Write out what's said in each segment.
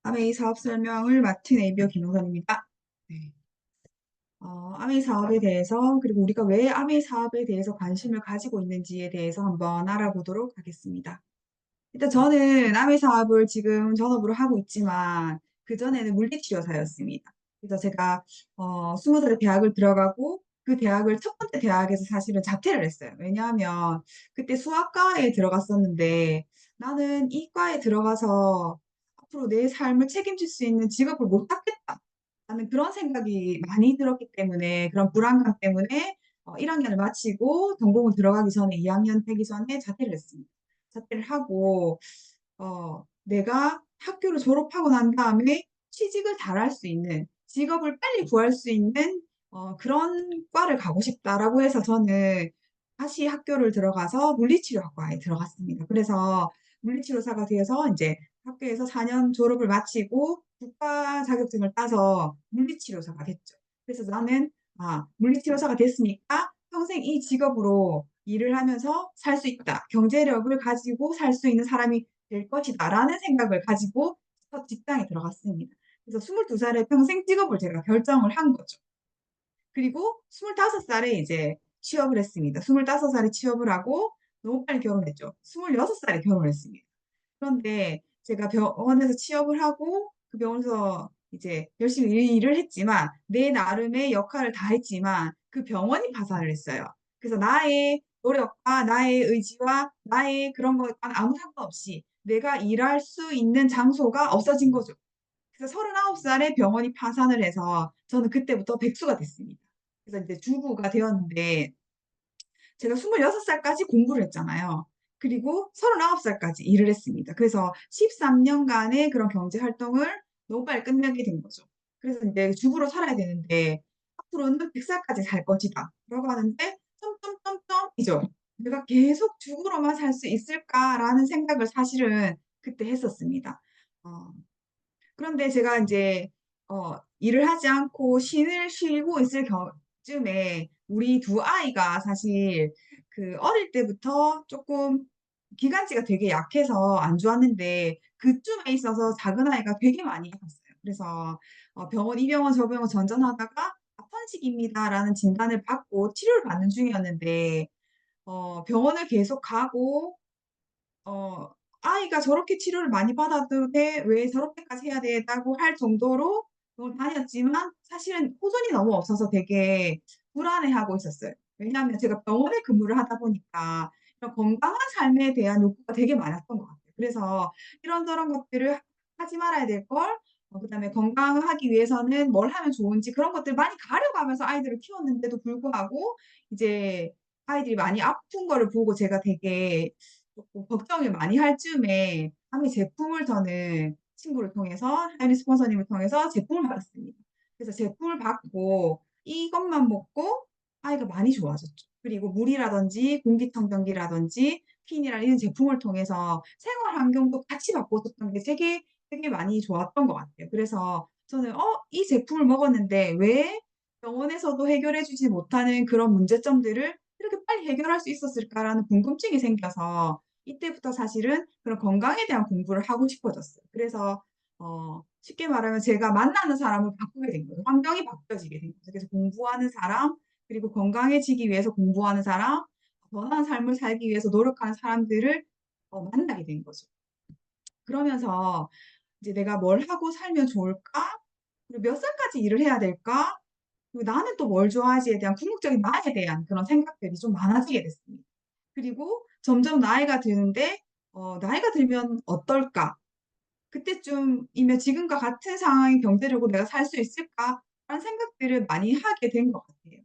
아메이 사업 설명을 맡은 에이비어 김영선입니다. 네. 아메이 사업에 대해서 그리고 우리가 왜 아메이 사업에 대해서 관심을 가지고 있는지에 대해서 한번 알아보도록 하겠습니다. 일단 저는 아메이 사업을 지금 전업으로 하고 있지만 그전에는 물리치료사였습니다. 그래서 제가 20살에 대학을 들어가고 그 대학을 첫 번째 대학에서 사실은 자퇴를 했어요. 왜냐하면 그때 수학과에 들어갔었는데 나는 이 과에 들어가서 앞으로 내 삶을 책임질 수 있는 직업을 못 찾겠다. 나는 그런 생각이 많이 들었기 때문에 그런 불안감 때문에 1학년을 마치고 전공을 들어가기 전에 2학년 되기 전에 자퇴를 했습니다. 자퇴를 하고 내가 학교를 졸업하고 난 다음에 취직을 잘할 수 있는 직업을 빨리 구할 수 있는 그런 과를 가고 싶다라고 해서 저는 다시 학교를 들어가서 물리치료학과에 들어갔습니다. 그래서 물리치료사가 되어서 이제 학교에서 4년 졸업을 마치고 국가 자격증을 따서 물리치료사가 됐죠. 그래서 나는 물리치료사가 됐으니까 평생 이 직업으로 일을 하면서 살 수 있다. 경제력을 가지고 살 수 있는 사람이 될 것이다라는 생각을 가지고 첫 직장에 들어갔습니다. 그래서 22살에 평생 직업을 제가 결정을 한 거죠. 그리고 25살에 이제 취업을 했습니다. 25살에 취업을 하고 너무 빨리 결혼했죠. 26살에 결혼을 했습니다. 그런데 제가 병원에서 취업을 하고 그 병원에서 이제 열심히 일을 했지만 내 나름의 역할을 다 했지만 그 병원이 파산을 했어요. 그래서 나의 노력과 나의 의지와 나의 그런 것과 아무 상관없이 내가 일할 수 있는 장소가 없어진 거죠. 그래서 39살에 병원이 파산을 해서 저는 그때부터 백수가 됐습니다. 그래서 이제 주부가 되었는데 제가 26살까지 공부를 했잖아요. 그리고 39살까지 일을 했습니다. 그래서 13년간의 그런 경제 활동을 너무 빨리 끝내게 된 거죠. 그래서 이제 주부로 살아야 되는데 앞으로는 100살까지 살 것이다. 라고 하는데 점점점점이죠. 내가 계속 주부로만 살 수 있을까라는 생각을 사실은 그때 했었습니다. 어, 그런데 제가 이제 일을 하지 않고 쉰을 쉬고 있을 쯤에 우리 두 아이가 사실 그 어릴 때부터 조금 기관지가 되게 약해서 안 좋았는데 그쯤에 있어서 작은 아이가 되게 많이 아팠어요. 그래서 병원 이 병원 저 병원 전전하다가 아펀식입니다라는 진단을 받고 치료를 받는 중이었는데 병원을 계속 가고 어, 아이가 저렇게 치료를 많이 받아도 돼? 왜 저렇게까지 해야 되다고 할 정도로 병원 다녔지만 사실은 호전이 너무 없어서 되게 불안해하고 있었어요. 왜냐하면 제가 병원에 근무를 하다 보니까 이런 건강한 삶에 대한 욕구가 되게 많았던 것 같아요. 그래서 이런저런 것들을 하지 말아야 될 걸, 그다음에 건강하기 위해서는 뭘 하면 좋은지 그런 것들 많이 가려가면서 아이들을 키웠는데도 불구하고 이제 아이들이 많이 아픈 거를 보고 제가 되게 조금 걱정을 많이 할 쯤에 아미 제품을 저는 친구를 통해서 하이리 스폰서님을 통해서 제품을 받았습니다. 그래서 제품을 받고 이것만 먹고 아이가 많이 좋아졌죠. 그리고 물이라든지 공기청정기라든지 핀이라는 이런 제품을 통해서 생활 환경도 같이 바꿔줬던 게 되게 많이 좋았던 것 같아요. 그래서 저는 이 제품을 먹었는데 왜 병원에서도 해결해 주지 못하는 그런 문제점들을 이렇게 빨리 해결할 수 있었을까라는 궁금증이 생겨서 이때부터 사실은 그런 건강에 대한 공부를 하고 싶어졌어요. 그래서 쉽게 말하면 제가 만나는 사람을 바꾸게 된 거죠. 환경이 바뀌어지게 된 거죠. 그래서 공부하는 사람, 그리고 건강해지기 위해서 공부하는 사람, 더 나은 삶을 살기 위해서 노력하는 사람들을 만나게 된 거죠. 그러면서 이제 내가 뭘 하고 살면 좋을까? 그리고 몇 살까지 일을 해야 될까? 그리고 나는 또 뭘 좋아하지에 대한 궁극적인 나에 대한 그런 생각들이 좀 많아지게 됐습니다. 그리고 점점 나이가 드는데 나이가 들면 어떨까? 그때쯤이면 지금과 같은 상황의 경제력으로 내가 살 수 있을까라는 생각들을 많이 하게 된 것 같아요.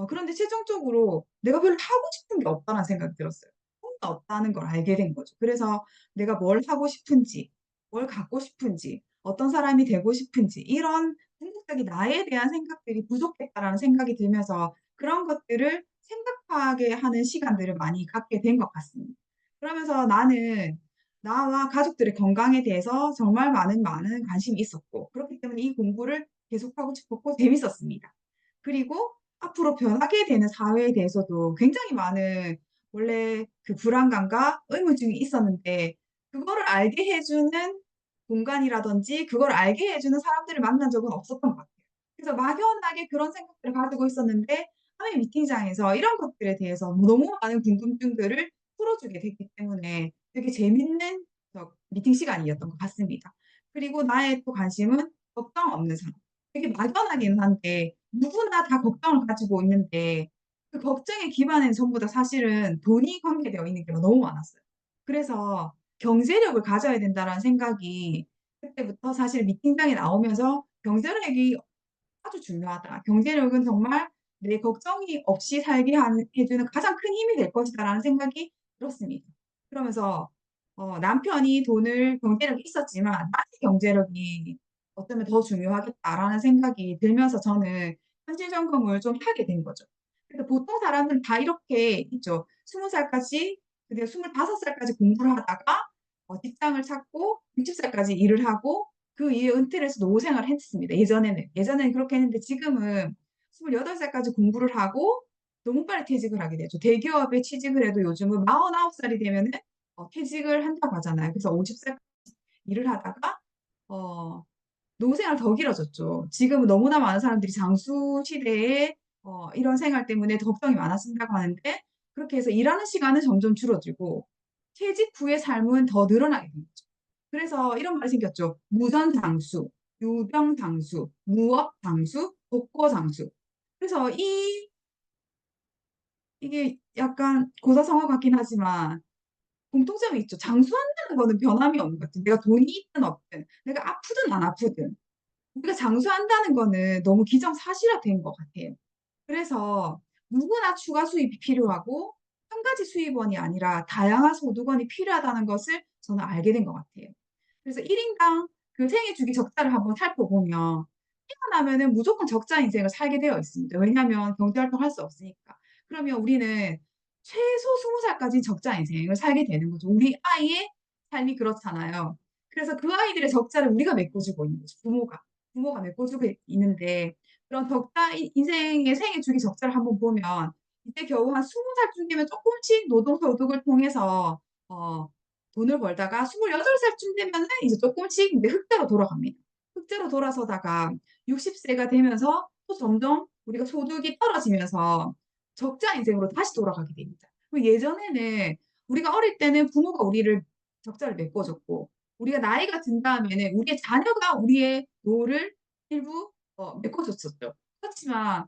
그런데 최종적으로 내가 별로 하고 싶은 게 없다는 생각이 들었어요. 꿈이 없다는 걸 알게 된 거죠. 그래서 내가 뭘 하고 싶은지, 뭘 갖고 싶은지, 어떤 사람이 되고 싶은지 이런 궁극적인 나에 대한 생각들이 부족했다라는 생각이 들면서 그런 것들을 생각하게 하는 시간들을 많이 갖게 된 것 같습니다. 그러면서 나는 나와 가족들의 건강에 대해서 정말 많은 관심이 있었고 그렇기 때문에 이 공부를 계속하고 싶었고 재밌었습니다. 그리고 앞으로 변하게 되는 사회에 대해서도 굉장히 많은 원래 그 불안감과 의무증이 있었는데 그거를 알게 해 주는 공간이라든지 그걸 알게 해주는 사람들을 만난 적은 없었던 것 같아요. 그래서 막연하게 그런 생각들을 가지고 있었는데 사회 미팅장에서 이런 것들에 대해서 너무 많은 궁금증들을 풀어주게 됐기 때문에 되게 재밌는 미팅 시간이었던 것 같습니다. 그리고 나의 또 관심은 걱정 없는 사람. 되게 막연하긴 한데 누구나 다 걱정을 가지고 있는데 그 걱정의 기반에는 전부 다 사실은 돈이 관계되어 있는 경우가 너무 많았어요. 그래서 '경제력을 가져야 된다.'라는 생각이 그때부터 사실 미팅장에 나오면서 '경제력이 아주 중요하다. 경제력은 정말 내 걱정이 없이 살게 하는 해 주는 가장 큰 힘이 될 것이다.'라는 생각이 들었습니다. 그러면서 남편이 돈을 경제력이 있었지만 '나의 경제력이 어쩌면 더 중요하겠다.'라는 생각이 들면서 저는 현실 점검을 좀 하게 된 거죠. 그래서 보통 사람들은 다 이렇게 있죠. 20 살까지 근데 25 살까지 공부를 하다가 직장을 찾고 60 살까지 일을 하고 그 이후에 은퇴를 해서 노후 생활을 했습니다 예전에는. 예전에는 그렇게 했는데 지금은 28 살까지 공부를 하고 너무 빨리 퇴직을 하게 되죠. 대기업에 취직을 해도 요즘은 49 살이 되면은 퇴직을 한다고 하잖아요. 그래서 50 살까지 일을 하다가 어 노후 생활 더 길어졌죠. 지금은 너무나 많은 사람들이 장수 시대에 이런 생활 때문에 더 걱정이 많아진다고 하는데 그렇게 해서 일하는 시간은 점점 줄어들고 퇴직 후의 삶은 더 늘어나게 된 거죠. 그래서 이런 말이 생겼죠. 무전장수, 유병장수, 무업장수, 독거장수. 그래서 이게 약간 고사성어 같긴 하지만 공통점이 있죠. 장수한다는 거는 변함이 없는 것 같아요. 내가 돈이 있든 없든, 내가 아프든 안 아프든. 우리가 장수한다는 거는 너무 기정사실화된 것 같아요. 그래서 누구나 추가 수입이 필요하고 한 가지 수입원이 아니라 다양한 소득원이 필요하다는 것을 저는 알게 된 것 같아요. 그래서 1 인당 그 생애 주기 적자를 한번 살펴보면 태어나면은 무조건 적자 인생을 살게 되어 있습니다. 왜냐하면 경제 활동을 할 수 없으니까. 그러면 우리는 최소 20 살까지는 적자 인생을 살게 되는 거죠. 우리 아이의 삶이 그렇잖아요. 그래서 그 아이들의 적자를 우리가 메꿔주고 있는 거죠, 부모가. 부모가 메꿔주고 있는데 그런 적자 인생의 생애 주기 적자를 한번 보면 이때 겨우 한 20 살쯤 되면 쪼끔씩 노동 소득을 통해서 어 돈을 벌다가 28 살쯤 되면은 이제 쪼끔씩 인제 흑자로 돌아갑니다. 흑자로 돌아서다가 60 세가 되면서 또 점점 우리가 소득이 떨어지면서 적자 인생으로 다시 돌아가게 됩니다. 예전에는 우리가 어릴 때는 부모가 우리를 적자를 메꿔줬고 우리가 나이가 든 다음에는 우리의 자녀가 우리의 노후를 일부 메꿔줬었죠. 그렇지만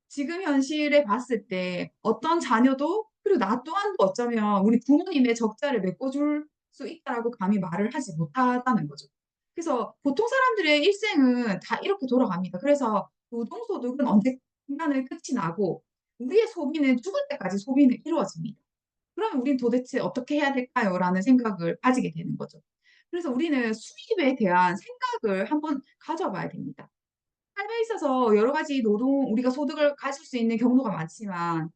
지금 현실에 봤을 때 어떤 자녀도 그리고 나 또한도 어쩌면 우리 부모님의 적자를 메꿔줄 수 있다라고 감히 말을 하지 못하다는 거죠. 그래서 보통 사람들의 일생은 다 이렇게 돌아갑니다. 그래서 노동소득은 언젠가는 끝이 나고 우리의 소비는 죽을 때까지 소비는 이루어집니다. 그러면 '우린 도대체 어떻게 해야 될까요?'라는 생각을 가지게 되는 거죠. 그래서 우리는 수입에 대한 생각을 한번 가져 봐야 됩니다. 삶에 있어서 여러 가지 노동 우리가 소득을 가질 수 있는 경로가 많지만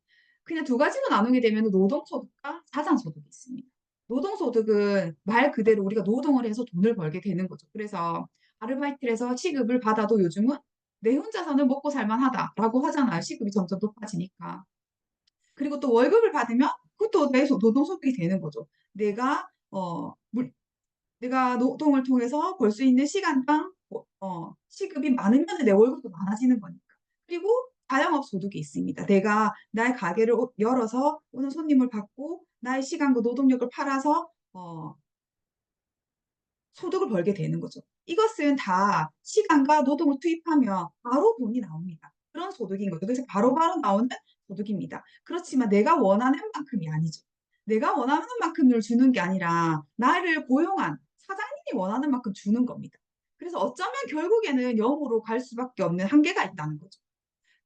그냥 두 가지로 나누게 되면은 노동소득과 자산소득이 있습니다. 노동소득은 말 그대로 우리가 노동을 해서 돈을 벌게 되는 거죠. 그래서 아르바이트를 해서 시급을 받아도 요즘은 '내 혼자서는 먹고 살 만하다.'라고 하잖아요, 시급이 점점 높아지니까. 그리고 또 월급을 받으면 그것도 내 노동소득이 되는 거죠. 내가 어 물 내가 노동을 통해서 벌 수 있는 시간당 시급이 많으면은 내 월급도 많아지는 거니까. 그리고 자영업 소득이 있습니다. 내가 나의 가게를 열어서 오는 손님을 받고 나의 시간과 노동력을 팔아서 소득을 벌게 되는 거죠. 이것은 다 시간과 노동을 투입하면 바로 돈이 나옵니다. 그런 소득인 거죠. 그래서 바로바로 나오는 소득입니다. 그렇지만 내가 원하는 만큼이 아니죠. 내가 원하는 만큼을 주는 게 아니라 나를 고용한 사장님이 원하는 만큼 주는 겁니다. 그래서 어쩌면 결국에는 0 으로 갈 수밖에 없는 한계가 있다는 거죠.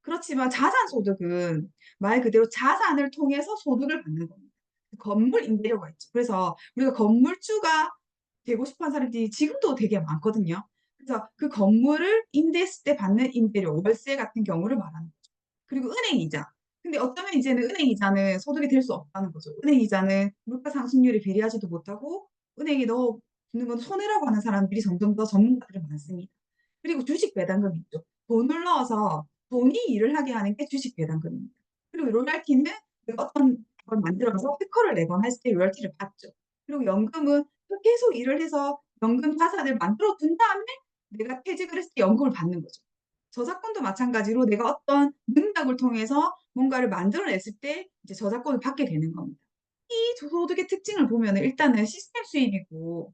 그렇지만 자산 소득은 말 그대로 자산을 통해서 소득을 받는 겁니다. 건물 임대료가 있죠. 그래서 우리가 건물주가 되고 싶어 하는 사람들이 지금도 되게 많거든요. 그래서 그 건물을 임대했을 때 받는 임대료, 월세 같은 경우를 말하는 거죠. 그리고 은행 이자. 근데 어쩌면 이제는 은행 이자는 소득이 될 수 없다는 거죠. 은행 이자는 물가 상승률에 비례하지도 못하고 은행에 넣어 두는 건 손해라고 하는 사람들이 점점 더 전문가들이 많습니다. 그리고 주식 배당금이 있죠. 돈을 넣어서 돈이 일을 하게 하는 게 주식 배당금입니다. 그리고 로열티는 내가 어떤 걸 만들어서 특허를 내거나 했을 때 로열티를 받죠. 그리고 연금은 계속 일을 해서 연금 자산을 만들어 둔 다음에 내가 퇴직을 했을 때 연금을 받는 거죠. 저작권도 마찬가지로 내가 어떤 능력을 통해서 뭔가를 만들어냈을 때 이제 저작권을 받게 되는 겁니다. 이 소득의 특징을 보면은 일단은 시스템 수입이고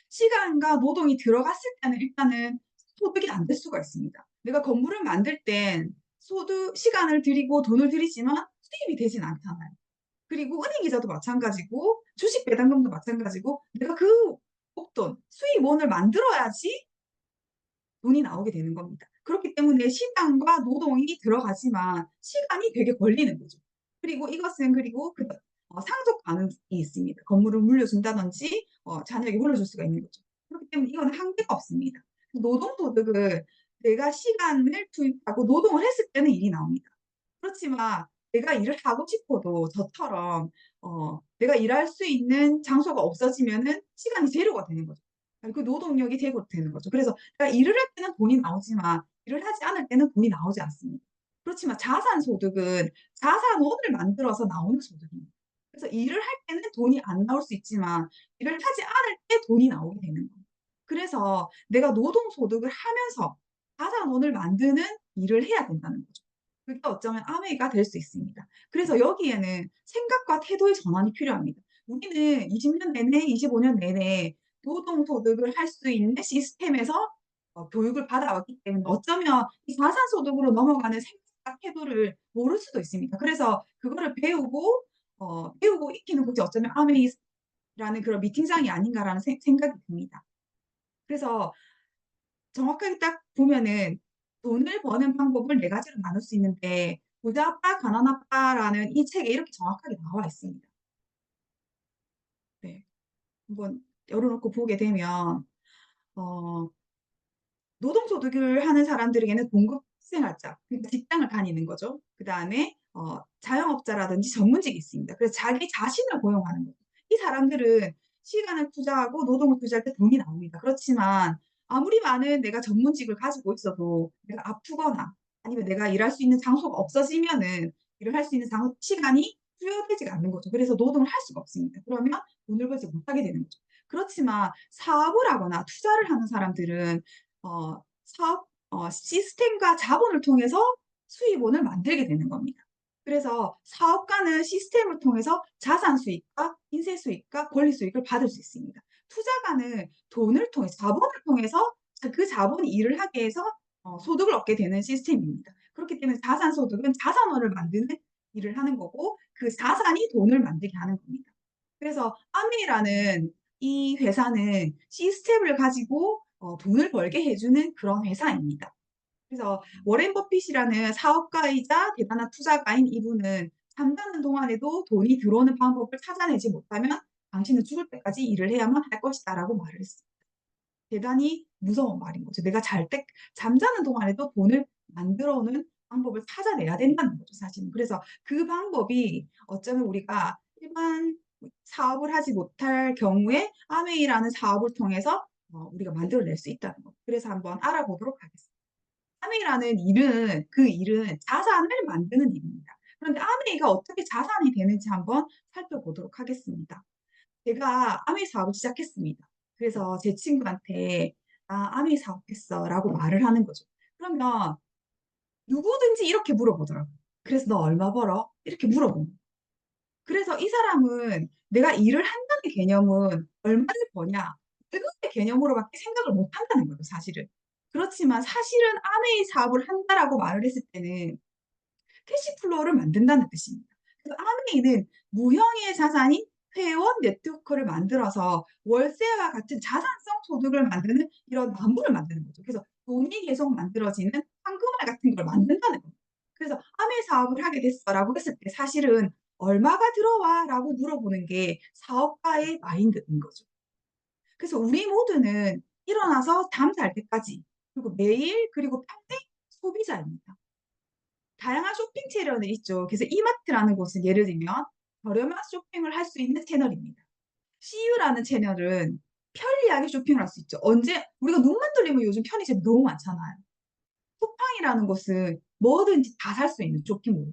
시간과 노동이 들어갔을 때는 일단은 소득이 안 될 수가 있습니다. 내가 건물을 만들 땐 시간을 들이고 돈을 들이지만 수입이 되진 않잖아요. 그리고 은행 이자도 마찬가지고 주식 배당금도 마찬가지고 내가 그 목돈, 수입원을 만들어야지 돈이 나오게 되는 겁니다. 그렇기 때문에 시간과 노동이 들어가지만 시간이 되게 걸리는 거죠. 그리고 이것은 그리고 상속 가능이 있습니다. 건물을 물려준다든지 자녀에게 물려줄 수가 있는 거죠. 그렇기 때문에 이거는 한계가 없습니다. 노동소득을 내가 시간을 투입하고 노동을 했을 때는 일이 나옵니다. 그렇지만 내가 일을 하고 싶어도 저처럼 내가 일할 수 있는 장소가 없어지면은 시간이 제로가 되는 거죠. 아니, 그 노동력이 제로 되는 거죠. 그래서 내가 일을 할 때는 돈이 나오지만 일을 하지 않을 때는 돈이 나오지 않습니다. 그렇지만 자산소득은 자산원을 만들어서 나오는 소득입니다. 그래서 일을 할 때는 돈이 안 나올 수 있지만 일을 하지 않을 때 돈이 나오게 되는 거예요. 그래서 내가 노동소득을 하면서 자산원을 만드는 일을 해야 된다는 거죠. 그게 어쩌면 암웨이가 될 수 있습니다. 그래서 여기에는 생각과 태도의 전환이 필요합니다. 우리는 20년 내내, 25년 내내 노동소득을 할 수 있는 시스템에서 교육을 받아왔기 때문에 어쩌면 이 자산소득으로 넘어가는 생각과 태도를 모를 수도 있습니다. 그래서 그거를 배우고 익히는 곳이 어쩌면 암웨이라는 그런 미팅장이 아닌가라는 생각이 듭니다. 그래서 정확하게 딱 보면은 돈을 버는 방법을 네 가지로 나눌 수 있는데 부자 아빠, 가난 아빠라는 이 책에 이렇게 정확하게 나와 있습니다. 네. 한번 열어놓고 보게 되면 어, 노동소득을 하는 사람들에게는 봉급 생활자, 그러니까 직장을 다니는 거죠. 그 다음에 자영업자라든지 전문직이 있습니다. 그래서 자기 자신을 고용하는 거죠. 이 사람들은 시간을 투자하고 노동을 투자할 때 돈이 나옵니다. 그렇지만 아무리 많은 내가 전문직을 가지고 있어도 내가 아프거나 아니면 내가 일할 수 있는 장소가 없어지면은 일을 할 수 있는 시간이 투여되지가 않는 거죠. 그래서 노동을 할 수가 없습니다. 그러면 돈을 벌지 못하게 되는 거죠. 그렇지만 사업을 하거나 투자를 하는 사람들은 사업 시스템과 자본을 통해서 수입원을 만들게 되는 겁니다. 그래서 사업가는 시스템을 통해서 자산 수익과 인세 수익과 권리 수익을 받을 수 있습니다. 투자가는 돈을 통해서 자본을 통해서 그 자본이 일을 하게 해서 소득을 얻게 되는 시스템입니다. 그렇기 때문에 자산 소득은 자산원을 만드는 일을 하는 거고 그 자산이 돈을 만들게 하는 겁니다. 그래서 아미라는 이 회사는 시스템을 가지고 돈을 벌게 해주는 그런 회사입니다. 그래서 워렌 버핏이라는 사업가이자 대단한 투자가인 이분은 잠자는 동안에도 돈이 들어오는 방법을 찾아내지 못하면 당신은 죽을 때까지 일을 해야만 할 것이다라고 말을 했습니다. 대단히 무서운 말인 거죠. 내가 잠자는 동안에도 돈을 만들어오는 방법을 찾아내야 된다는 거죠, 사실은. 그래서 그 방법이 어쩌면 우리가 일반 사업을 하지 못할 경우에 아메이라는 사업을 통해서 우리가 만들어낼 수 있다는 거. 그래서 한번 알아보도록 하겠습니다. 아메이라는 일은 그 일은 자산을 만드는 일입니다. 그런데 아메이가 어떻게 자산이 되는지 한번 살펴보도록 하겠습니다. 제가 아메이 사업을 시작했습니다. 그래서 제 친구한테 나 아메이 사업했어라고 말을 하는 거죠. 그러면 누구든지 이렇게 물어보더라고요. 그래서 너 얼마 벌어? 이렇게 물어보는 거예요. 그래서 이 사람은 내가 일을 한다는 개념은 얼마를 버냐 월급의 개념으로밖에 생각을 못 한다는 거죠, 사실은. 그렇지만 사실은 아메이 사업을 한다라고 말을 했을 때는 캐시플로우를 만든다는 뜻입니다. 그래서 아메이는 무형의 자산인 회원 네트워크를 만들어서 월세와 같은 자산성 소득을 만드는 이런 나무를 만드는 거죠. 그래서 돈이 계속 만들어지는 황금알 같은 걸 만든다는 거예요. 그래서 아메이 사업을 하게 됐어라고 했을 때 사실은 얼마가 들어와라고 물어보는 게 사업가의 마인드인 거죠. 그래서 우리 모두는 일어나서 잠 잘 때까지 그리고 매일 그리고 평생 소비자입니다. 다양한 쇼핑 채널이 있죠. 그래서 이마트라는 곳은 예를 들면 저렴한 쇼핑을 할 수 있는 채널입니다. CU라는 채널은 편리하게 쇼핑을 할 수 있죠. 언제 우리가 눈만 돌리면 요즘 편의점이 너무 많잖아요. 쿠팡이라는 곳은 뭐든지 다 살 수 있는 쇼핑몰.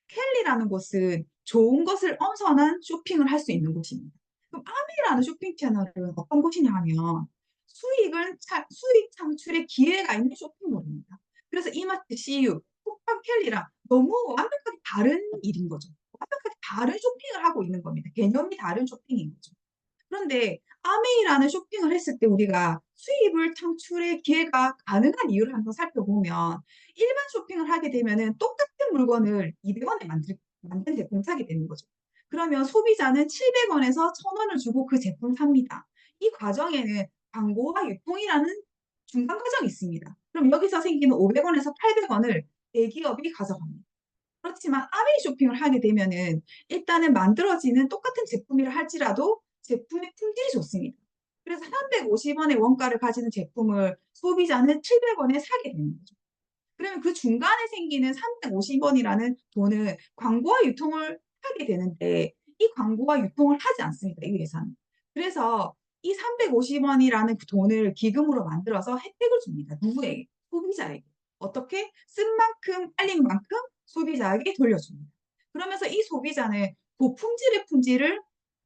켈리라는 곳은 좋은 것을 엄선한 쇼핑을 할 수 있는 곳입니다. 그럼 아메라는 쇼핑 채널은 어떤 곳이냐 하면 수익 창출의 기회가 있는 쇼핑몰입니다. 그래서 이마트, CU, 쿠팡, 켈리랑 너무 완벽하게 다른 일인 거죠. 완벽하게 다른 쇼핑을 하고 있는 겁니다. 개념이 다른 쇼핑인 거죠. 그런데 아메이라는 쇼핑을 했을 때 우리가 수입을 창출의 기회가 가능한 이유를 한번 살펴보면 일반 쇼핑을 하게 되면은 똑같은 물건을 200원에 만든 제품 사게 되는 거죠. 그러면 소비자는 700원에서 1000원을 주고 그 제품 삽니다. 이 과정에는 광고와 유통이라는 중간 과정이 있습니다. 그럼 여기서 생기는 500원에서 800원을 대기업이 가져갑니다. 그렇지만 아메이 쇼핑을 하게 되면은 일단은 만들어지는 똑같은 제품이라 할지라도 제품의 품질이 좋습니다. 그래서 350원의 원가를 가지는 제품을 소비자는 700원에 사게 되는 거죠. 그러면 그 중간에 생기는 350원이라는 돈은 광고와 유통을 하게 되는데 이 광고와 유통을 하지 않습니다. 이 회사는. 그래서 이 350원이라는 그 돈을 기금으로 만들어서 혜택을 줍니다. 누구에게? 소비자에게. 어떻게? 쓴 만큼 빨린 만큼 소비자에게 돌려줍니다. 그러면서 이 소비자는 고품질의 품질을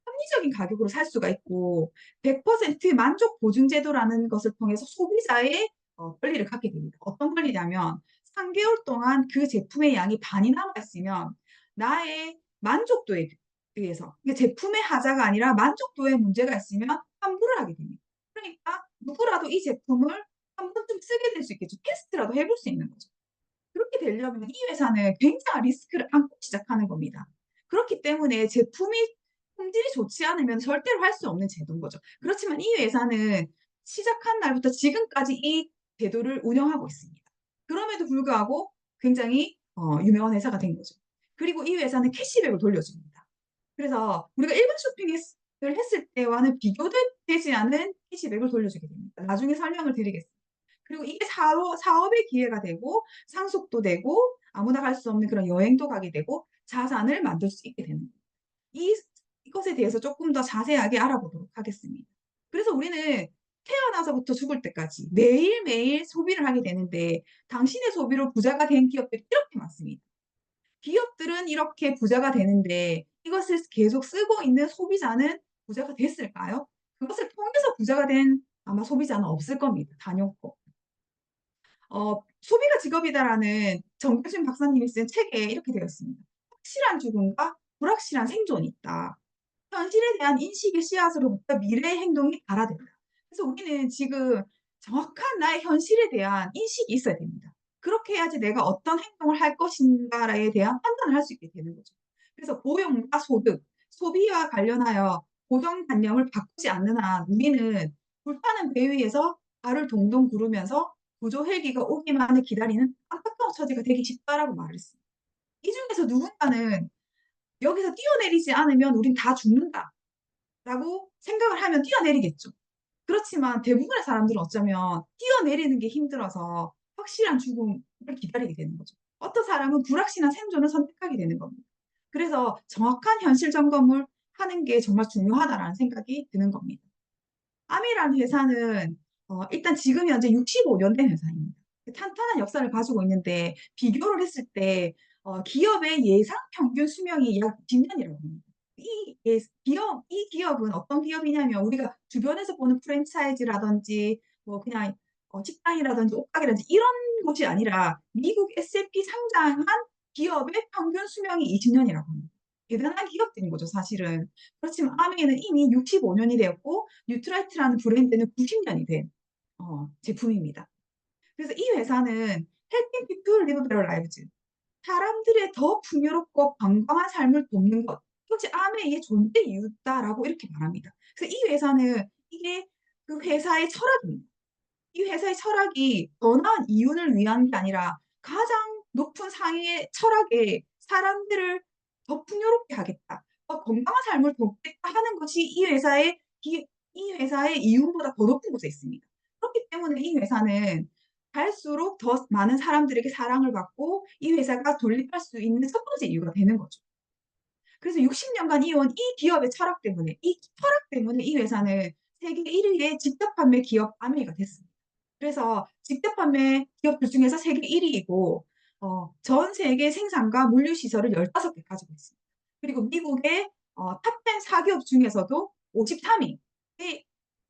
합리적인 가격으로 살 수가 있고 100% 만족 보증 제도라는 것을 통해서 소비자의 권리를 갖게 됩니다. 어떤 권리냐면 3개월 동안 그 제품의 양이 반이 남아있으면 나의 만족도에 의해서 이게 제품의 하자가 아니라 만족도에 문제가 있으면 환불을 하게 됩니다. 그러니까 누구라도 이 제품을 한 번쯤 쓰게 될 수 있겠죠. 테스트라도 해볼 수 있는 거죠. 그렇게 되려면 이 회사는 굉장한 리스크를 안고 시작하는 겁니다. 그렇기 때문에 제품이 품질이 좋지 않으면 절대로 할 수 없는 제도인 거죠. 그렇지만 이 회사는 시작한 날부터 지금까지 이 제도를 운영하고 있습니다. 그럼에도 불구하고 굉장히 유명한 회사가 된 거죠. 그리고 이 회사는 캐시백을 돌려줍니다. 그래서 우리가 일반 쇼핑을 했을 때와는 비교되지 않은 캐시백을 돌려주게 됩니다. 나중에 설명을 드리겠습니다. 그리고 이게 사업의 기회가 되고 상속도 되고 아무나 갈 수 없는 그런 여행도 가게 되고 자산을 만들 수 있게 되는 거예요. 이, 이것에 대해서 조금 더 자세하게 알아보도록 하겠습니다. 그래서 우리는 태어나서부터 죽을 때까지 매일매일 소비를 하게 되는데 당신의 소비로 부자가 된 기업들이 이렇게 많습니다. 기업들은 이렇게 부자가 되는데 이것을 계속 쓰고 있는 소비자는 부자가 됐을까요? 그것을 통해서 부자가 된 아마 소비자는 없을 겁니다. 단연코. 소비가 직업이다라는 정규진 박사님이 쓴 책에 이렇게 되어 있습니다. 확실한 죽음과 불확실한 생존이 있다. 현실에 대한 인식의 씨앗으로부터 미래의 행동이 발화된다. 그래서 우리는 지금 정확한 나의 현실에 대한 인식이 있어야 됩니다. 그렇게 해야지 내가 어떤 행동을 할 것인가에 대한 판단을 할 수 있게 되는 거죠. 그래서 고용과 소득, 소비와 관련하여 고정관념을 바꾸지 않는 한 우리는 불타는 배 위에서 발을 동동 구르면서 구조 헬기가 오기만을 기다리는 안타까운 처지가 되기 쉽다라고 말을 했습니다. 이 중에서 누군가는 여기서 뛰어내리지 않으면 우린 다 죽는다라고 생각을 하면 뛰어내리겠죠. 그렇지만 대부분의 사람들은 어쩌면 뛰어내리는 게 힘들어서 확실한 죽음을 기다리게 되는 거죠. 어떤 사람은 불확실한 생존을 선택하게 되는 겁니다. 그래서 정확한 현실 점검을 하는 게 정말 중요하다라는 생각이 드는 겁니다. 아미라는 회사는 일단 지금 현재 65년 된 회사입니다. 탄탄한 역사를 가지고 있는데 비교를 했을 때 기업의 예상 평균 수명이 약 10년이라고 합니다. 이 기업은 어떤 기업이냐면 우리가 주변에서 보는 프랜차이즈라든지 뭐 그냥 식당이라든지 옷가게라든지 이런 곳이 아니라 미국 S&P 상장한 기업의 평균 수명이 20년이라고 합니다. 대단한 기업들인 거죠, 사실은. 그렇지만 아메는 이미 65년이 되었고 뉴트라이트라는 브랜드는 90년이 된 제품입니다. 그래서 이 회사는 Helping People Live Better Lives, 사람들의 더 풍요롭고 건강한 삶을 돕는 것, 이것이 아메의 존재 이유다라고 이렇게 말합니다. 그래서 이 회사는 이게 그 회사의 철학입니다. 이 회사의 철학이 더 나은 이윤을 위한 게 아니라 가장 높은 상위의 철학에 사람들을 더 풍요롭게 하겠다, 더 건강한 삶을 돕겠다 하는 것이 이 회사의 이윤보다 더 높은 곳에 있습니다. 그렇기 때문에 이 회사는 갈수록 더 많은 사람들에게 사랑을 받고 이 회사가 돌입할 수 있는 첫 번째 이유가 되는 거죠. 그래서 60년간 이어온 이 기업의 철학 때문에, 이 철학 때문에 이 회사는 세계 1위의 직접 판매 기업 아메이가 됐습니다. 그래서 직접 판매 기업들 중에서 세계 1위이고 전 세계 생산과 물류 시설을 15개 가지고 있습니다. 그리고 미국의 탑10 사기업 중에서도 53위에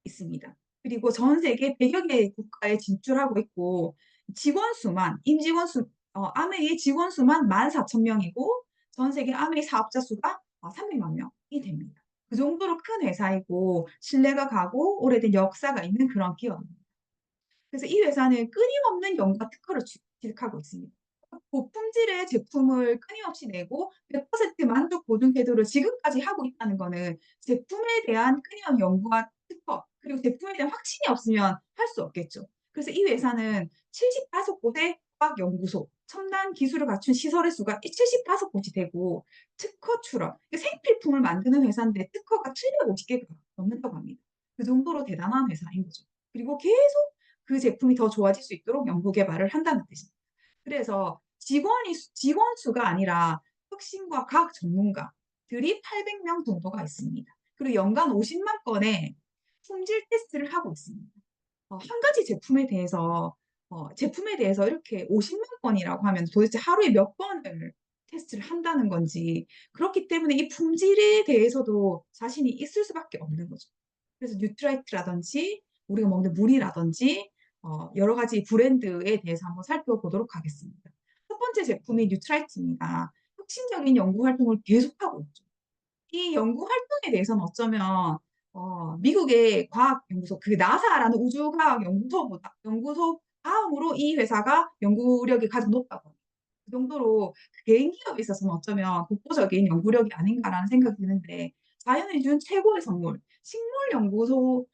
있습니다. 그리고 전 세계 100여 개 국가에 진출하고 있고 직원 수만 임직원 수 아메이 직원 수만 14,000명이고 전 세계 아메이 사업자 수가 300만 명이 됩니다. 그 정도로 큰 회사이고 신뢰가 가고 오래된 역사가 있는 그런 기업입니다. 그래서 이 회사는 끊임없는 연구와 특허를 취득하고 있습니다. 고품질의 제품을 끊임없이 내고 100% 만족 보증 태도를 지금까지 하고 있다는 거는 제품에 대한 끊임없는 연구와 특허 그리고 제품에 대한 확신이 없으면 할 수 없겠죠. 그래서 이 회사는 75곳의 과학연구소, 첨단 기술을 갖춘 시설의 수가 75곳이 되고 특허 출원, 생필품을 만드는 회사인데 특허가 750개가 넘는다고 합니다. 그 정도로 대단한 회사인 거죠. 그리고 계속 그 제품이 더 좋아질 수 있도록 연구 개발을 한다는 뜻입니다. 그래서 직원 수가 아니라 혁신과 과학 전문가들이 800명 정도가 있습니다. 그리고 연간 50만 건의 품질 테스트를 하고 있습니다. 한 가지 제품에 대해서 이렇게 50만 건이라고 하면 도대체 하루에 몇 번을 테스트를 한다는 건지 그렇기 때문에 이 품질에 대해서도 자신이 있을 수밖에 없는 거죠. 그래서 뉴트라이트라든지 우리가 먹는 물이라든지 여러 가지 브랜드에 대해서 한번 살펴보도록 하겠습니다. 첫 번째 제품이 뉴트라이트입니다. 혁신적인 연구 활동을 계속하고 있죠. 이 연구 활동에 대해서는 어쩌면 미국의 과학연구소, 그 나사라는 연구소 다음으로 이 회사가 연구력이 가장 높다고 합니다. 그 정도로 개인 기업에 있어서는 어쩌면 독보적인 연구력이 아닌가라는 생각이 드는데 자연이 준 최고의 선물, 식물 연구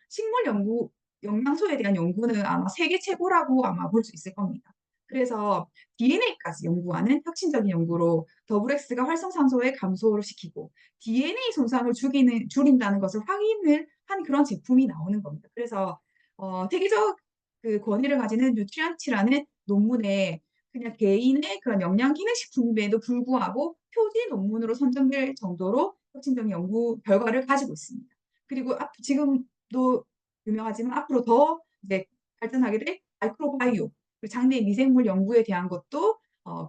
영양소에 대한 연구는 아마 세계 최고라고 아마 볼 수 있을 겁니다. 그래서 DNA까지 연구하는 혁신적인 연구로 더블엑스가 활성산소의 감소를 시키고 DNA 손상을 줄인다는 것을 확인을 한 그런 제품이 나오는 겁니다. 그래서 세계적 그 권위를 가지는 뉴트리언티라는 논문에 그냥 개인의 그런 영양기능식품임에도 불구하고 표지 논문으로 선정될 정도로 혁신적인 연구 결과를 가지고 있습니다. 그리고 지금도 유명하지만 앞으로 더 이제 발전하게 될 마이크로바이오, 장내 미생물 연구에 대한 것도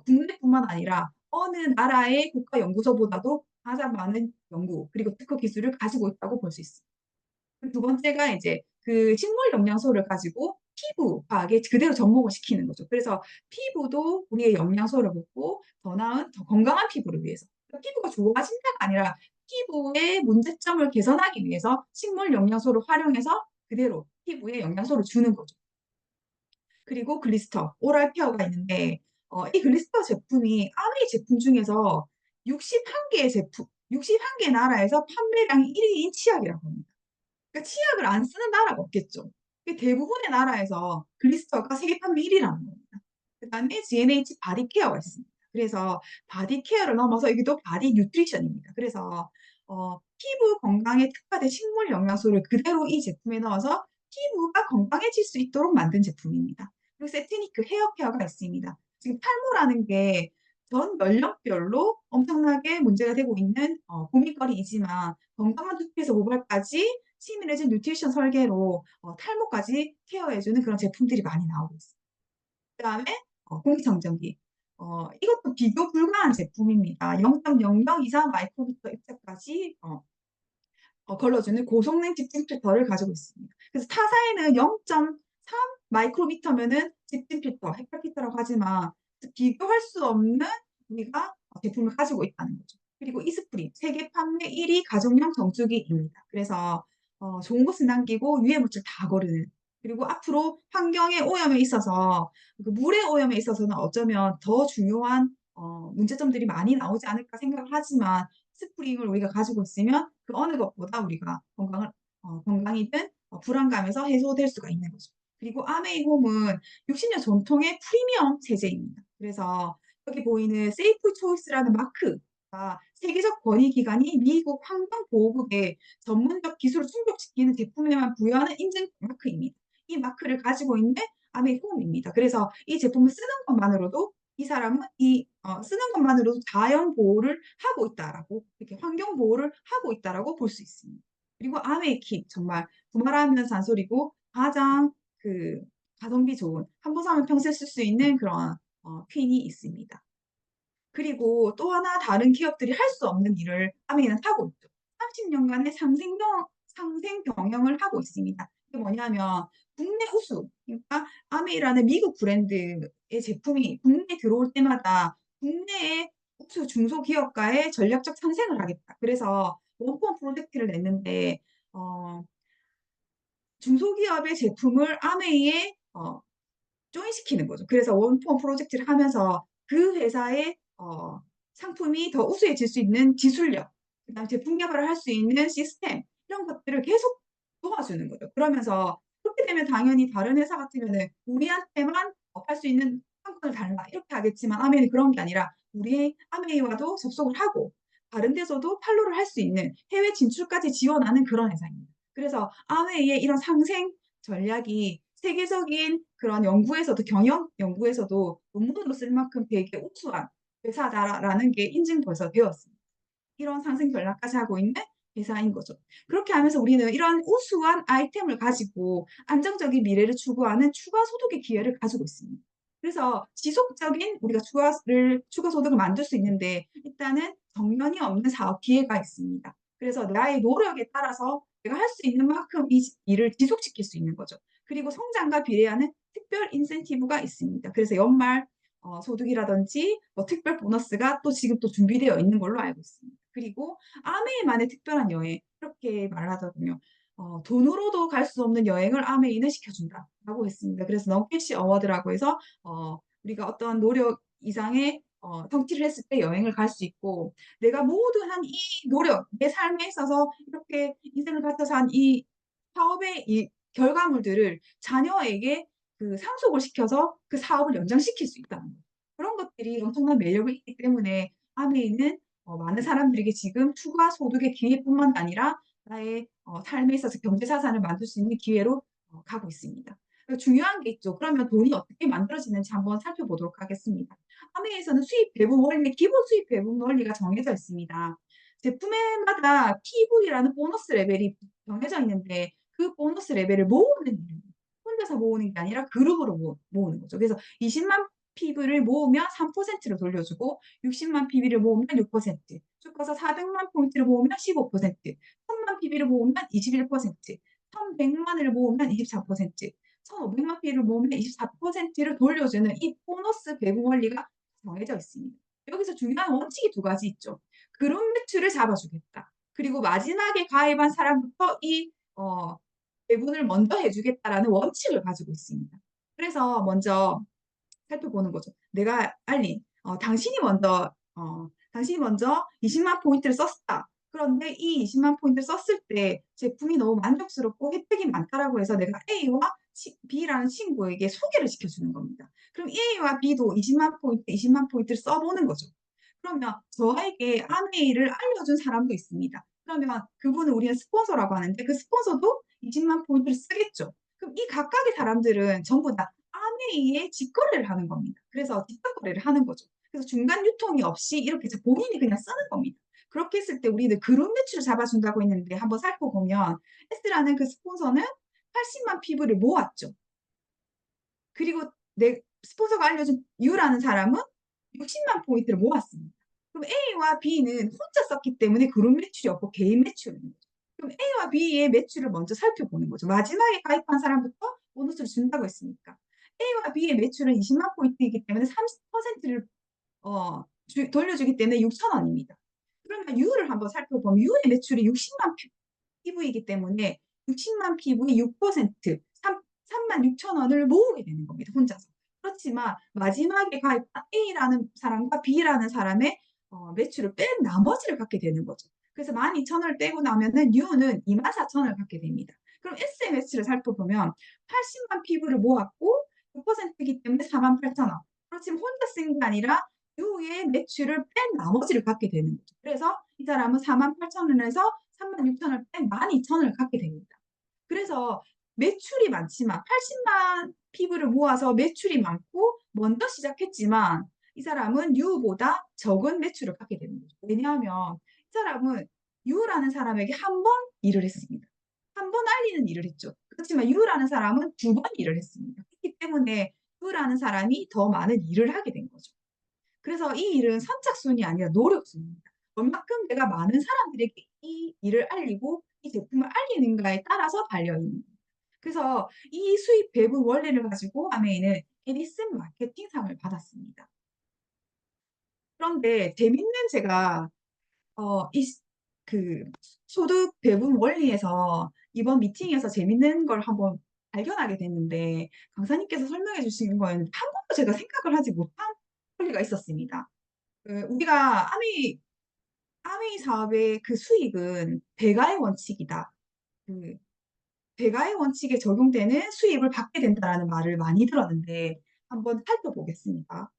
국내뿐만 아니라 어느 나라의 국가 연구소보다도 가장 많은 연구 그리고 특허 기술을 가지고 있다고 볼 수 있습니다. 두 번째가 이제 그 식물 영양소를 가지고 피부 과학에 그대로 접목을 시키는 거죠. 그래서 피부도 우리의 영양소를 먹고 더 나은 더 건강한 피부를 위해서 피부가 좋아진다가 아니라 피부의 문제점을 개선하기 위해서 식물 영양소를 활용해서 그대로 피부에 영양소를 주는 거죠. 그리고 글리스터, 오랄 케어가 있는데 이 글리스터 제품이 아메이 제품 중에서 61개 나라에서 판매량이 1위인 치약이라고 합니다. 그러니까 치약을 안 쓰는 나라가 없겠죠. 대부분의 나라에서 글리스터가 세계 판매 1위라는 겁니다. 그다음에 GNH 바디 케어가 있습니다. 그래서 바디 케어를 넘어서 이게 또 바디 뉴트리션입니다. 그래서 피부 건강에 특화된 식물 영양소를 그대로 이 제품에 넣어서 피부가 건강해질 수 있도록 만든 제품입니다. 그리고 세트니크 헤어 케어가 있습니다. 지금 탈모라는 게 전 연령별로 엄청나게 문제가 되고 있는 고민거리이지만 건강한 두피에서 모발까지 치밀해진 뉴트리션 설계로 탈모까지 케어해주는 그런 제품들이 많이 나오고 있습니다. 그다음에 공기청정기. 이것도 비교 불가한 제품입니다. 0.0024 마이크로미터 입자까지 걸러주는 고성능 집진 필터를 가지고 있습니다. 그래서 타사에는 0.3 마이크로미터면은 집진 필터, 헤파 필터라고 하지만 비교할 수 없는 우리가 제품을 가지고 있다는 거죠. 그리고 이스프린 세계 판매 1위 가정용 정수기입니다. 그래서 좋은 것은 남기고 유해 물질 다 거르는 그리고 앞으로 환경의 오염에 있어서 그 물의 오염에 있어서는 어쩌면 더 중요한 문제점들이 많이 나오지 않을까 생각을 하지만 스프링을 우리가 가지고 있으면 그 어느 것보다 우리가 건강이든 불안감에서 해소될 수가 있는 거죠. 그리고 아메이홈은 60년 전통의 프리미엄 세제입니다. 그래서 여기 보이는 세이프 초이스라는 마크가 세계적 권위기관이 미국 환경보호국의 전문적 기술을 충족시키는 제품에만 부여하는 인증 마크입니다. 이 마크를 가지고 있는 아메이홈입니다. 그래서 이 제품을 쓰는 것만으로도 이 사람은 쓰는 것만으로도 자연 보호를 하고 있다라고 이렇게 환경 보호를 하고 있다라고 볼 수 있습니다. 그리고 아메이킥 정말 두말하면 잔소리고 가장 그 가성비 좋은 한 번 사면 평생 쓸 수 있는 그런 퀸이 있습니다. 그리고 또 하나 다른 기업들이 할 수 없는 일을 아메이는 하고 있죠. 30년간의 상생 경영을 하고 있습니다. 이게 뭐냐면 국내 우수, 그러니까 아메이라는 미국 브랜드의 제품이 국내에 들어올 때마다 국내의 우수 중소기업가의 전략적 상생을 하겠다. 그래서 원포 프로젝트를 냈는데 중소기업의 제품을 아메이에 조인시키는 거죠. 그래서 원포 프로젝트를 하면서 그 회사의 상품이 더 우수해질 수 있는 기술력, 그다음 제품 개발을 할 수 있는 시스템 이런 것들을 계속 도와주는 거죠. 그러면서 그렇게 되면 당연히 다른 회사 같으면은 우리한테만 할 수 있는 상품을 달라 이렇게 하겠지만 아메이는 그런 게 아니라 우리 아메이와도 접속을 하고 다른 데서도 팔로를 할 수 있는 해외 진출까지 지원하는 그런 회사입니다. 그래서 아메이의 이런 상생 전략이 세계적인 그런 연구에서도 경영 연구에서도 논문으로 쓸 만큼 되게 우수한 회사다라는 게 인증돼서 되었습니다. 이런 상생 전략까지 하고 있는 회사인 거죠. 그렇게 하면서 우리는 이런 우수한 아이템을 가지고 안정적인 미래를 추구하는 추가 소득의 기회를 가지고 있습니다. 그래서 지속적인 우리가 추가 소득을 만들 수 있는데 일단은 정년이 없는 사업 기회가 있습니다. 그래서 나의 노력에 따라서 내가 할 수 있는 만큼 이 일을 지속시킬 수 있는 거죠. 그리고 성장과 비례하는 특별 인센티브가 있습니다. 그래서 연말 소득이라든지 뭐 특별 보너스가 또 지금 또 준비되어 있는 걸로 알고 있습니다. 그리고 아메이만의 특별한 여행 이렇게 말하더군요. 돈으로도 갈 수 없는 여행을 아메이는 시켜준다라고 했습니다. 그래서 넌캐시 어워드라고 해서 우리가 어떤 노력 이상의 성취를 했을 때 여행을 갈 수 있고 내가 모두 한 이 노력 내 삶에 있어서 이렇게 인생을 바쳐서 한 이 사업의 이 결과물들을 자녀에게 그 상속을 시켜서 그 사업을 연장시킬 수 있다는 거예요. 그런 것들이 엄청난 매력이 있기 때문에 아메이는 많은 사람들에게 지금 추가 소득의 기회뿐만 아니라 나의 삶에 있어서 경제 자산을 만들 수 있는 기회로 가고 있습니다. 중요한 게 있죠. 그러면 돈이 어떻게 만들어지는지 한번 살펴보도록 하겠습니다. 아메이에서는 수입 배분 원리, 기본 수입 배분 원리가 정해져 있습니다. 제품마다 PV라는 보너스 레벨이 정해져 있는데 그 보너스 레벨을 모으는 일입니다. 혼자서 모으는 게 아니라 그룹으로 모으는 거죠. 그래서 20만 PV를 모으면 3%를 돌려주고 60만 PV를 모으면 6%, 쭉 가서 400만 포인트를 모으면 15%, 1000만 PV를 모으면 21%, 1100만을 모으면 24%, 1500만 PV를 모으면 24%를 돌려주는 이 보너스 배분 원리가 정해져 있습니다. 여기서 중요한 원칙이 두 가지 있죠. 그룹 매출을 잡아주겠다. 그리고 마지막에 가입한 사람부터 이 배분을 먼저 해주겠다라는 원칙을 가지고 있습니다. 그래서 먼저 살펴보는 거죠. 내가 알린 당신이 먼저 20만 포인트를 썼다. 그런데 이 20만 포인트를 썼을 때 제품이 너무 만족스럽고 혜택이 많다라고 해서 내가 A와 B라는 친구에게 소개를 시켜주는 겁니다. 그럼 A와 B도 20만 포인트, 20만 포인트를 써보는 거죠. 그러면 저에게 아메이를 알려준 사람도 있습니다. 그러면 그분을 우리는 스폰서라고 하는데 그 스폰서도 20만 포인트를 쓰겠죠. 그럼 이 각각의 사람들은 전부 다 아메이에 직거래를 하는 겁니다. 그래서 직거래를 하는 거죠. 그래서 중간 유통이 없이 이렇게 본인이 그냥 쓰는 겁니다. 그렇게 했을 때 우리는 그룹 매출을 잡아준다고 했는데 한번 살펴보면 S라는 그 스폰서는 80만 피부를 모았죠. 그리고 내 스폰서가 알려준 U라는 사람은 60만 포인트를 모았습니다. 그럼 A와 B는 혼자 썼기 때문에 그룹 매출이 없고 개인 매출입니다. 그럼 A와 B의 매출을 먼저 살펴보는 거죠. 마지막에 가입한 사람부터 보너스를 준다고 했으니까. A와 B의 매출은 20만 포인트이기 때문에 30%를 돌려주기 때문에 6천 원입니다. 그러면 U를 한번 살펴보면 U의 매출이 60만 PV이기 때문에 60만 PV 6% 3만 6천 원을 모으게 되는 겁니다. 혼자서. 그렇지만 마지막에 가입한 A라는 사람과 B라는 사람의 매출을 뺀 나머지를 갖게 되는 거죠. 그래서 12,000원을 떼고 나면은 U는 24,000원을 갖게 됩니다. 그럼 S의 매출을 살펴보면 80만 PV를 모았고 6%이기 때문에 48,000원. 그렇지만 혼자 쓴 게 아니라 U의 매출을 뺀 나머지를 갖게 되는 거죠. 그래서 이 사람은 48,000원에서 36,000원을 뺀 12,000원을 갖게 됩니다. 그래서 매출이 많지만 80만 피부를 모아서 매출이 많고 먼저 시작했지만 이 사람은 유보다 적은 매출을 갖게 되는 거죠. 왜냐하면 이 사람은 유라는 사람에게 한 번 일을 했습니다. 한 번 알리는 일을 했죠. 그렇지만 유라는 사람은 두 번 일을 했습니다. 그렇기 때문에 유라는 사람이 더 많은 일을 하게 된 거죠. 그래서 이 일은 선착순이 아니라 노력순입니다. 얼마큼 내가 많은 사람들에게 이 일을 알리고 이 제품을 알리는가에 따라서 달려있는. 그래서 이 수입 배분 원리를 가지고 아메이는 에디슨 마케팅상을 받았습니다. 그런데 재밌는 제가 그 소득 배분 원리에서 이번 미팅에서 재밌는 걸 한번 발견하게 됐는데 강사님께서 설명해 주신 거에는 한 번도 제가 생각을 하지 못한 원리가 있었습니다. 우리가 아메이 사업의 그 수익은 배가의 원칙이다. 그 배가의 원칙에 적용되는 수입을 받게 된다라는 말을 많이 들었는데 한번 살펴보겠습니다.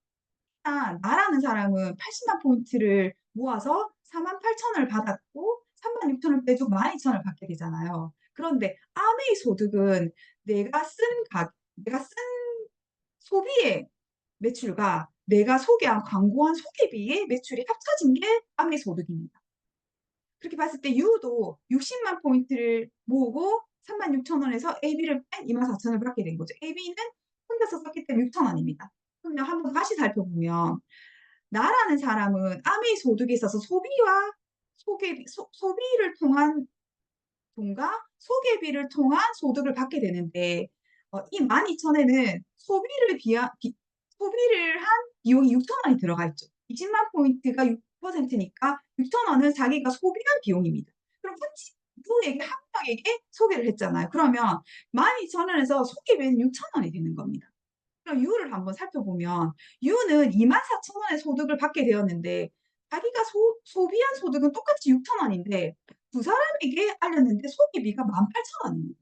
일단 나라는 사람은 80만 포인트를 모아서 48,000원을 받았고 36,000원 빼주고 12,000원을 받게 되잖아요. 그런데 아메이 소득은 내가 쓴 소비의 매출과 내가 소개한 광고한 소개비의 매출이 합쳐진 게 아메이 소득입니다. 그렇게 봤을 때 U도 60만 포인트를 모으고 36,000원에서 AB를 뺀 24,000원을 받게 된 거죠. AB는 혼자서 썼기 때문에 6,000원입니다. 그러면 한번 다시 살펴보면 나라는 사람은 아메이 소득에 있어서 소비를 통한 돈과 소개비를 통한 소득을 받게 되는데 이 12,000원에는 소비를 한 비용이 6,000원이 들어가 있죠. 20만 포인트가 6%니까 6,000원은 자기가 소비한 비용입니다. 그럼 누구에게 한 명에게 소개를 했잖아요. 그러면 12,000원에서 소개비는 6,000원이 되는 겁니다. 그럼 U를 한번 살펴보면 U는 24,000원의 소득을 받게 되었는데 자기가 소비한 소득은 똑같이 6,000원인데 두 사람에게 알렸는데 소비비가 18,000원입니다.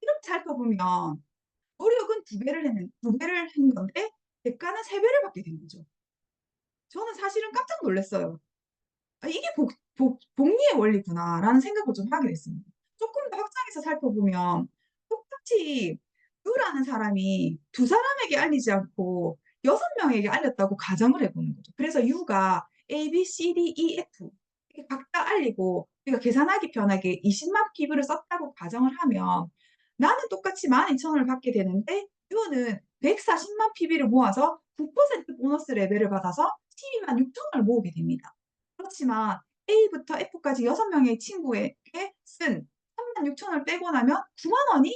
이렇게 살펴보면 노력은 두 배를 한 건데 대가는 세 배를 받게 된 거죠. 저는 사실은 깜짝 놀랐어요. 아, 이게 복리의 원리구나라는 생각을 좀 하게 됐습니다. 조금 더 확장해서 살펴보면 똑같이 U라는 사람이 두 사람에게 알리지 않고 6명에게 알렸다고 가정을 해보는 거죠. 그래서 U가 A, B, C, D, E, F 이렇게 각각 알리고 우리가 계산하기 편하게 20만 피부를 썼다고 가정을 하면 나는 똑같이 12,000원을 받게 되는데 U는 140만 PB를 모아서 9% 보너스 레벨을 받아서 12만 6천원을 모으게 됩니다. 그렇지만 A부터 F까지 6명의 친구에게 쓴 36,000원을 빼고 나면 9만 원이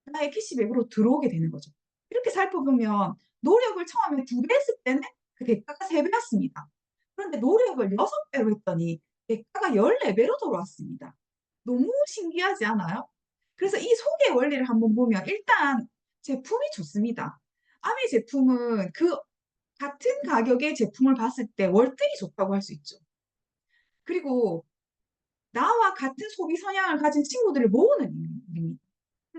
나의 캐시백으로 들어오게 되는 거죠. 이렇게 살펴보면 노력을 처음에 2배 했을 때는 그 대가가 3배였습니다. 그런데 노력을 6배로 했더니 대가가 14배로 돌아왔습니다. 너무 신기하지 않아요? 그래서 이 소개 원리를 한번 보면 일단 제품이 좋습니다. 아메 제품은 그 같은 가격의 제품을 봤을 때 월등히 좋다고 할 수 있죠. 그리고 나와 같은 소비 성향을 가진 친구들을 모으는 의미입니다.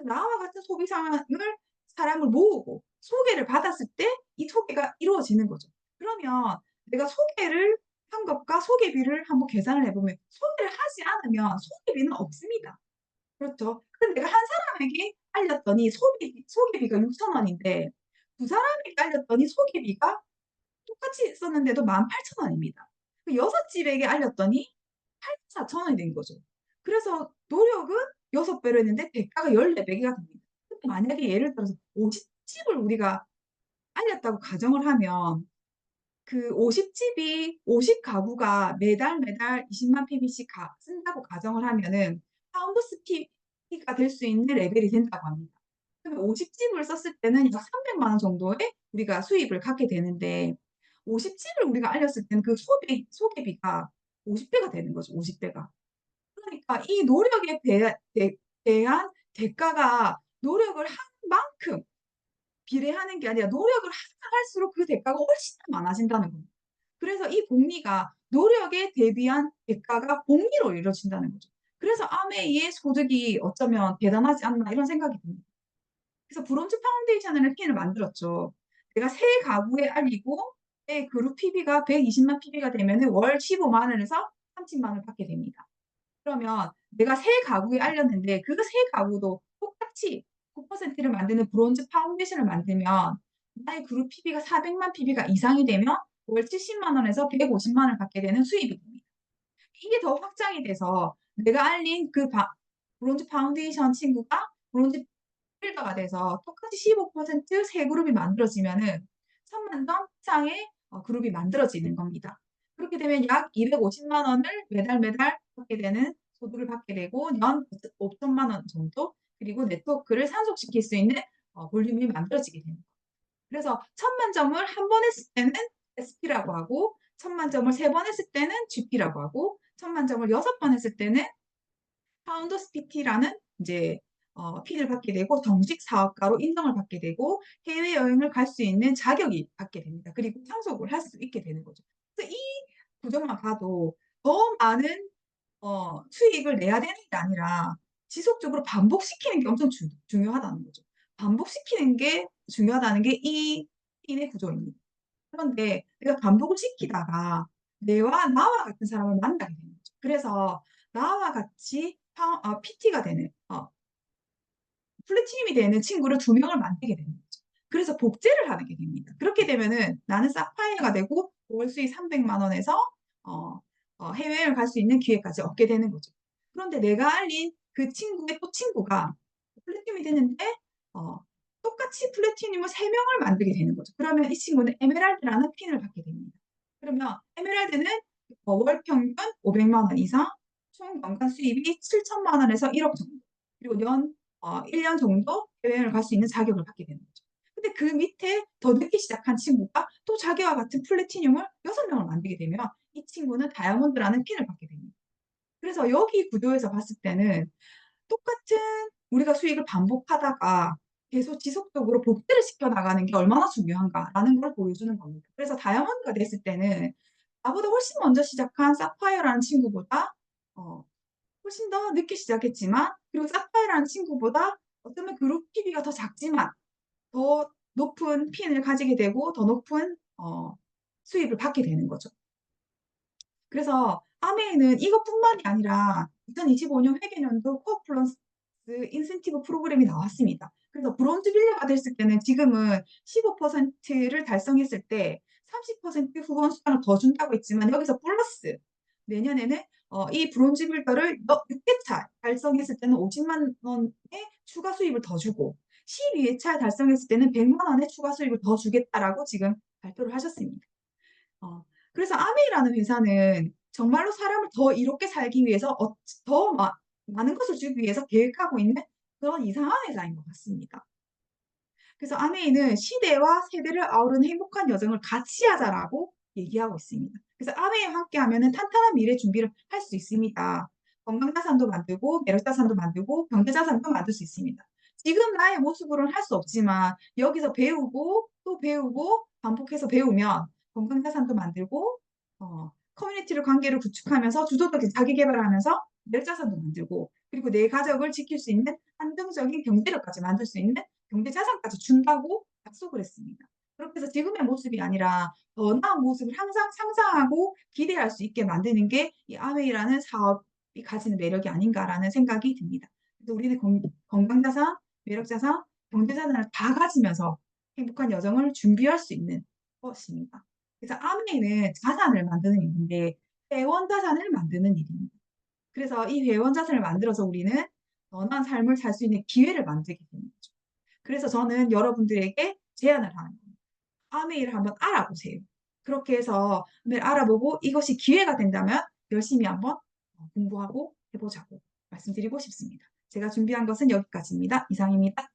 나와 같은 소비 사람을 모으고 소개를 받았을 때 이 소개가 이루어지는 거죠. 그러면 내가 소개를 한 것과 소개비를 한번 계산을 해보면 소개를 하지 않으면 소개비는 없습니다. 그렇죠. 근데 내가 한 사람에게 알렸더니 소개비가 6,000원인데 두 사람에게 알렸더니 소개비가 똑같이 썼는데도 18,000원입니다. 그 여섯 집에게 알렸더니 84,000원이 된 거죠. 그래서 노력은 6배로 했는데 대가가 14배가 됩니다. 근데 만약에 예를 들어서 50집을 우리가 알렸다고 가정을 하면 그 50집이 50가구가 매달 20만 PB씩 쓴다고 가정을 하면은 파운드 스티가 될 수 있는 레벨이 된다고 합니다. 그러면 50집을 썼을 때는 약 300만 원 정도의 우리가 수입을 갖게 되는데 50집을 우리가 알렸을 때는 그 소개비가 50배가 되는 거죠. 50배가. 그러니까 이 노력에 대한 대가가 노력을 한 만큼 비례하는 게 아니라 노력을 하면 할수록 그 대가가 훨씬 더 많아진다는 겁니다. 그래서 이 복리가 노력에 대비한 대가가 복리로 이루어진다는 거죠. 그래서 아메이의 소득이 어쩌면 대단하지 않나 이런 생각이 듭니다. 그래서 브론즈 파운데이션을 핀을 만들었죠. 내가 세 가구에 알리고 내 그룹 PB가 120만 PB가 되면 월 15만 원에서 30만 원을 받게 됩니다. 그러면 내가 세 가구에 알렸는데 그 세 가구도 똑같이 9%를 만드는 브론즈 파운데이션을 만들면 나의 그룹 PB가 400만 PB가 이상이 되면 월 70만 원에서 150만 원을 받게 되는 수입이 됩니다. 이게 더 확장이 돼서 내가 알린 그 브론즈 파운데이션 친구가 브론즈 필더가 돼서 똑같이 15%세 그룹이 만들어지면은 1,000만 원 이상의 그룹이 만들어지는 겁니다. 그렇게 되면 약 250만 원을 매달 받게 되는 소득을 받게 되고 연 5천만 원 정도 그리고 네트워크를 산속시킬 수 있는 볼륨이 만들어지게 됩니다. 그래서 1,000만 점을 한 번 했을 때는 SP라고 하고 1,000만 점을 3번 했을 때는 GP라고 하고 1,000만 점을 6번 했을 때는 파운더스 PT라는 이제 핀을 받게 되고 정식 사업가로 인정을 받게 되고 해외여행을 갈 수 있는 자격이 받게 됩니다. 그리고 상속을 할 수 있게 되는 거죠. 그래서 이 구조만 봐도 더 많은 수익을 내야 되는 게 아니라 지속적으로 반복시키는 게 엄청 중요하다는 거죠. 반복시키는 게 중요하다는 게 이 핀의 구조입니다. 그런데 내가 반복을 시키다가 나와 같은 사람을 만나게 되는 거죠. 그래서 나와 같이 PT가 되는 플래티늄이 되는 친구를 2명을 만들게 되는 거죠. 그래서 복제를 하게 됩니다. 그렇게 되면은 나는 사파이어가 되고 월 수익 300만 원에서 어 해외여행을 갈 수 있는 기회까지 얻게 되는 거죠. 그런데 내가 알린 그 친구의 또 친구가 플래티늄이 됐는데 어 똑같이 플래티늄을 3명을 만들게 되는 거죠. 그러면 이 친구는 에메랄드라는 핀을 받게 됩니다. 그러면 에메랄드는 월 평균 500만 원 이상, 총 연간 수입이 7천만 원에서 1억 정도. 그리고 1년 정도 해외여행을 갈 수 있는 자격을 받게 되는 거죠. 근데 그 밑에 더 늦게 시작한 친구가 또 자기와 같은 플래티늄을 6명을 만들게 되면 이 친구는 다이아몬드라는 핀을 받게 됩니다. 그래서 여기 구조에서 봤을 때는 똑같은 우리가 수익을 반복하다가 계속 지속적으로 복제를 시켜 나가는 게 얼마나 중요한가라는 걸 보여주는 겁니다. 그래서 다이아몬드가 됐을 때는 나보다 훨씬 먼저 시작한 사파이어라는 친구보다 어 훨씬 더 늦게 시작했지만 그리고 사파이어라는 친구보다 어쩌면 그룹 PB가 더 작지만 더 높은 핀을 가지게 되고 더 높은 수입을 받게 되는 거죠. 그래서 아메이는 이것뿐만이 아니라 2025년 회계연도 코어 플러스 인센티브 프로그램이 나왔습니다. 그래서 브론즈 빌려가 됐을 때는 지금은 15%를 달성했을 때 30% 후원 수당을 더 준다고 했지만 여기서 플러스 내년에는 이 브론즈 빌더를 6회차 달성했을 때는 50만 원의 추가 수입을 더 주고 12회차 달성했을 때는 100만 원의 추가 수입을 더 주겠다라고 지금 발표를 하셨습니다. 어, 그래서 아메이라는 회사는 정말로 사람을 더 이롭게 살기 위해서 더 많은 것을 주기 위해서 계획하고 있는 그런 이상한 회사인 것 같습니다. 그래서 아메이는 시대와 세대를 아우르는 행복한 여정을 같이 하자라고 얘기하고 있습니다. 그래서 아메이와 함께 하면은 탄탄한 미래 준비를 할 수 있습니다. 건강자산도 만들고, 매력자산도 만들고, 경제자산도 만들 수 있습니다. 지금 나의 모습으로는 할 수 없지만 여기서 배우고 또 배우고 반복해서 배우면 건강자산도 만들고 커뮤니티를 관계를 구축하면서 주도적인 자기계발을 하면서 매력자산도 만들고 그리고 내 가족을 지킬 수 있는 안정적인 경제력까지 만들 수 있는 경제자산까지 준다고 약속을 했습니다. 그렇게 해서 지금의 모습이 아니라 더 나은 모습을 항상 상상하고 기대할 수 있게 만드는 게 이 아웨이라는 사업이 가지는 매력이 아닌가라는 생각이 듭니다. 그래서 우리는 건강자산, 매력자산, 경제자산을 다 가지면서 행복한 여정을 준비할 수 있는 것입니다. 그래서 아메이는 자산을 만드는 일인데 회원 자산을 만드는 일입니다. 그래서 이 회원 자산을 만들어서 우리는 더 나은 삶을 살 수 있는 기회를 만들게 되는 거죠. 그래서 저는 여러분들에게 제안을 하는 겁니다. 아메이를 한번 알아보세요. 그렇게 해서 한번 알아보고 이것이 기회가 된다면 열심히 한번 공부하고 해보자고 말씀드리고 싶습니다. 제가 준비한 것은 여기까지입니다. 이상입니다.